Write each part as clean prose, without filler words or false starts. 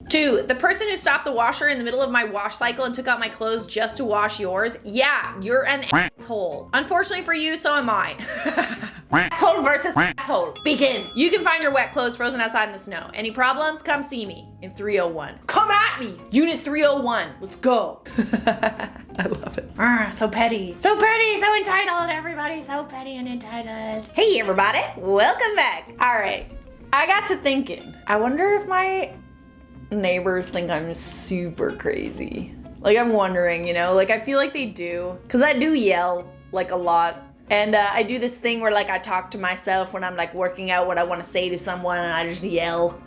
2, the person who stopped the washer in the middle of my wash cycle and took out my clothes just to wash yours. Yeah, you're an asshole. Unfortunately for you, so am I. Asshole versus asshole. Begin. You can find your wet clothes frozen outside in the snow. Any problems? Come see me in 301. Come at me! Unit 301. Let's go. I love it. So petty. So petty, so entitled, everybody. So petty and entitled. Hey, everybody. Welcome back. All right. I got to thinking. I wonder if my neighbors think I'm super crazy. Like, I'm wondering, you know, like I feel like they do, because I do yell like a lot. And I do this thing where like I talk to myself when I'm like working out what I want to say to someone and I just yell.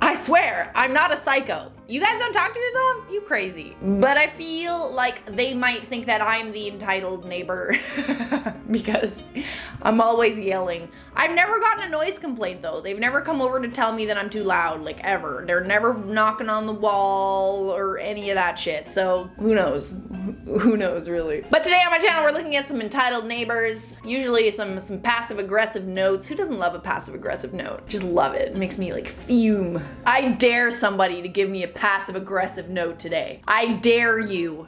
I swear, I'm not a psycho. You guys don't talk to yourself? You crazy. But I feel like they might think that I'm the entitled neighbor because I'm always yelling. I've never gotten a noise complaint though. They've never come over to tell me that I'm too loud, like ever. They're never knocking on the wall or any of that shit. So who knows? Who knows really? But today on my channel, we're looking at some entitled neighbors. Usually some passive aggressive notes. Who doesn't love a passive aggressive note? Just love it. It makes me like fume. I dare somebody to give me a passive aggressive note today. I dare you.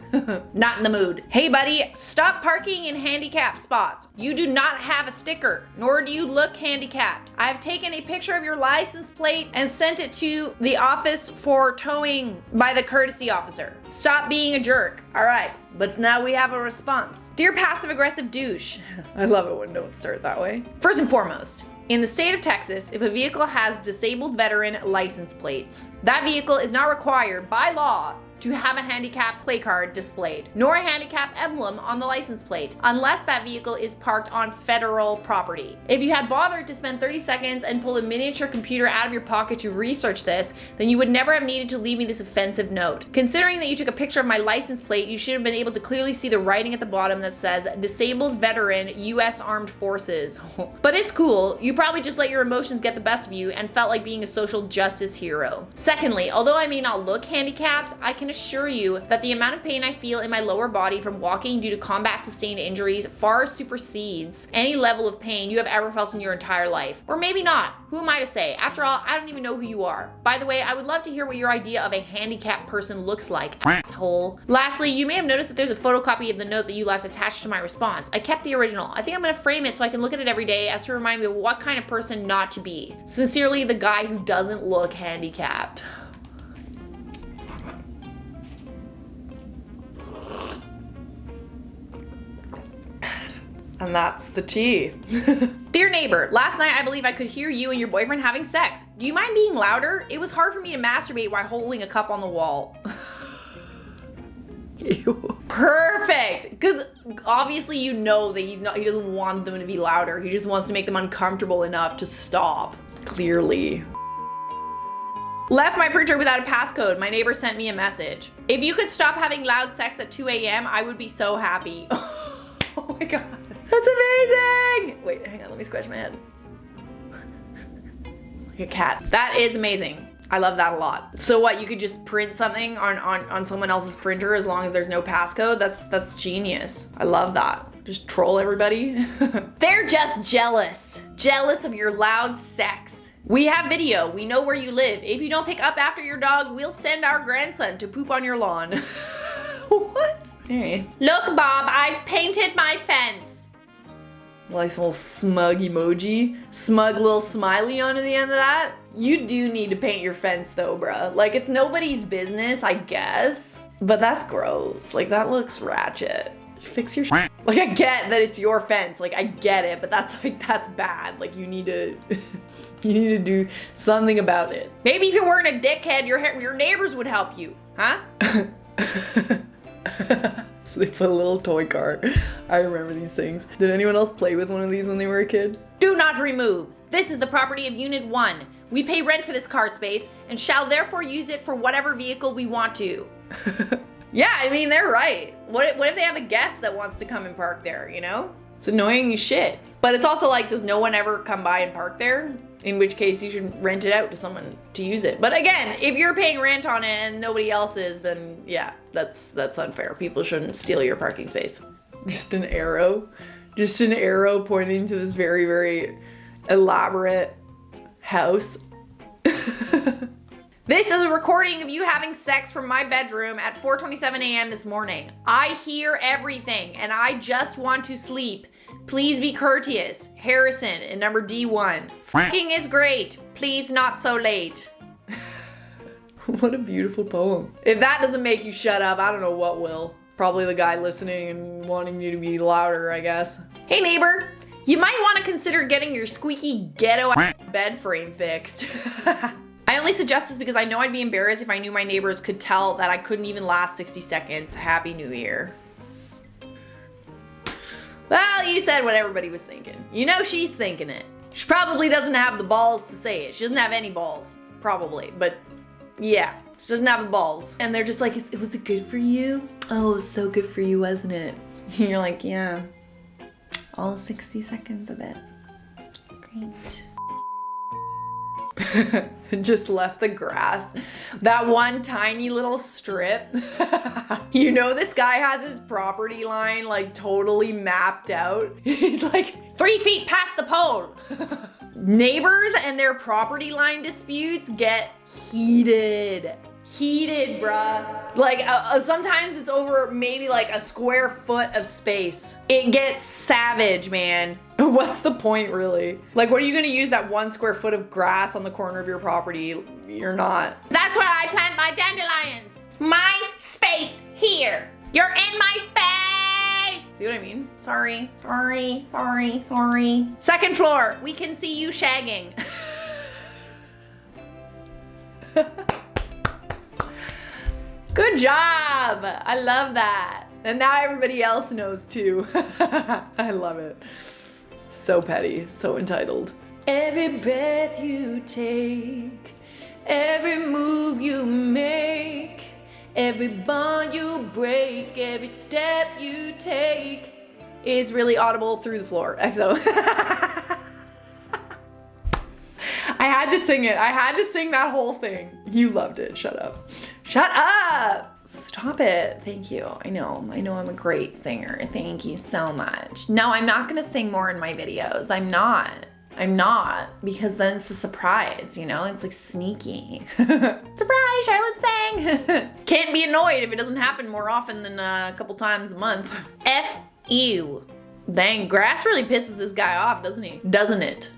Not in the mood. Hey buddy, stop parking in handicapped spots. You do not have a sticker, nor do you look handicapped. I've taken a picture of your license plate and sent it to the office for towing by the courtesy officer. Stop being a jerk. All right, but now we have a response. Dear passive aggressive douche. I love it when notes start that way. First and foremost, in the state of Texas, if a vehicle has disabled veteran license plates, that vehicle is not required by law to have a handicap play card displayed, nor a handicap emblem on the license plate, unless that vehicle is parked on federal property. If you had bothered to spend 30 seconds and pull a miniature computer out of your pocket to research this, then you would never have needed to leave me this offensive note. Considering that you took a picture of my license plate, you should have been able to clearly see the writing at the bottom that says Disabled Veteran, U.S. Armed Forces. But it's cool. You probably just let your emotions get the best of you and felt like being a social justice hero. Secondly, although I may not look handicapped, I can assure you that the amount of pain I feel in my lower body from walking due to combat sustained injuries far supersedes any level of pain you have ever felt in your entire life. Or maybe not. Who am I to say? After all, I don't even know who you are. By the way, I would love to hear what your idea of a handicapped person looks like, asshole. Lastly, you may have noticed that there's a photocopy of the note that you left attached to my response. I kept the original. I think I'm gonna frame it so I can look at it every day as to remind me of what kind of person not to be. Sincerely, the guy who doesn't look handicapped. And that's the tea. Dear neighbor, last night I believe I could hear you and your boyfriend having sex. Do you mind being louder? It was hard for me to masturbate while holding a cup on the wall. Ew. Perfect! Because obviously you know that he doesn't want them to be louder. He just wants to make them uncomfortable enough to stop. Clearly. Left my printer without a passcode. My neighbor sent me a message. If you could stop having loud sex at 2 a.m., I would be so happy. Oh my god. That's amazing! Wait, hang on, let me scratch my head. Like a cat. That is amazing. I love that a lot. So what, you could just print something on someone else's printer as long as there's no passcode? That's genius. I love that. Just troll everybody. They're just jealous. Jealous of your loud sex. We have video. We know where you live. If you don't pick up after your dog, we'll send our grandson to poop on your lawn. What? Hey. Look, Bob, I've painted my fence. Nice little smug emoji. Smug little smiley on the end of that. You do need to paint your fence though, bruh. Like, it's nobody's business, I guess. But that's gross. Like, that looks ratchet. Fix your shit. Like, I get that it's your fence. Like, I get it, but that's bad. Like, you need to you need to do something about it. Maybe if you weren't a dickhead, your neighbors would help you, huh? So they put a little toy car. I remember these things. Did anyone else play with one of these when they were a kid? Do not remove. This is the property of Unit 1. We pay rent for this car space and shall therefore use it for whatever vehicle we want to. Yeah, I mean, they're right. What if they have a guest that wants to come and park there, you know? It's annoying as shit. But it's also like, does no one ever come by and park there? In which case you should rent it out to someone to use it. But again, if you're paying rent on it and nobody else is, then yeah, that's unfair. People shouldn't steal your parking space. Just an arrow pointing to this very, very elaborate house. This is a recording of you having sex from my bedroom at 4:27 a.m. this morning. I hear everything and I just want to sleep. Please be courteous. Harrison and number D1. Fucking is great. Please not so late. What a beautiful poem. If that doesn't make you shut up, I don't know what will. Probably the guy listening and wanting you to be louder, I guess. Hey neighbor, you might want to consider getting your squeaky ghetto bed frame fixed. I only suggest this because I know I'd be embarrassed if I knew my neighbors could tell that I couldn't even last 60 seconds. Happy New Year. Well, you said what everybody was thinking. You know she's thinking it. She probably doesn't have the balls to say it. She doesn't have any balls, probably, but yeah, she doesn't have the balls. And they're just like, was it good for you? Oh, it was so good for you, wasn't it? You're like, yeah, all 60 seconds of it. Great. Just left the grass. That one tiny little strip. You know this guy has his property line like totally mapped out. He's like 3 feet past the pole. Neighbors and their property line disputes get heated. Heated, bruh. Like sometimes it's over maybe like a square foot of space. It gets savage, man. What's the point really? Like what are you gonna use that 1 square foot of grass on the corner of your property? You're not. That's where I plant my dandelions. My space here. You're in my space. See what I mean? Sorry. Second floor, we can see you shagging. Good job! I love that. And now everybody else knows too. I love it. So petty, so entitled. Every breath you take, every move you make, every bond you break, every step you take is really audible through the floor. EXO. I had to sing it. I had to sing that whole thing. You loved it. Shut up. Shut up! Stop it. Thank you. I know I'm a great singer. Thank you so much. No, I'm not gonna sing more in my videos. I'm not, because then it's a surprise, you know? It's like sneaky. Surprise, Charlotte sang! Can't be annoyed if it doesn't happen more often than a couple times a month. F you. Dang, grass really pisses this guy off, doesn't he? Doesn't it?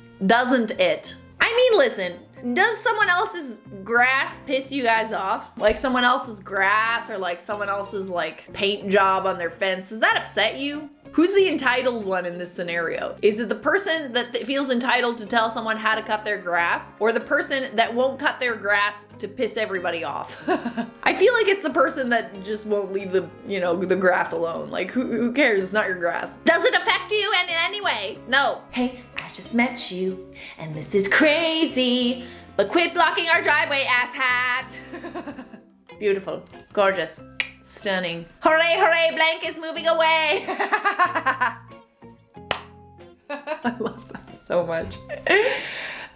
I mean, listen, does someone else's grass piss you guys off? Like someone else's grass or like someone else's like paint job on their fence, does that upset you? Who's the entitled one in this scenario? Is it the person that feels entitled to tell someone how to cut their grass, or the person that won't cut their grass to piss everybody off? I feel like it's the person that just won't leave the, you know, the grass alone. Like who cares? It's not your grass. Does it affect you in any way? No. Hey, I just met you and this is crazy, but quit blocking our driveway, asshat. Beautiful, gorgeous. Stunning. Hooray, hooray, blank is moving away. I love that so much.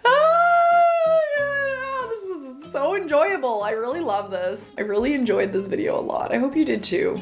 Oh, this was so enjoyable. I really love this. I really enjoyed this video a lot. I hope you did too.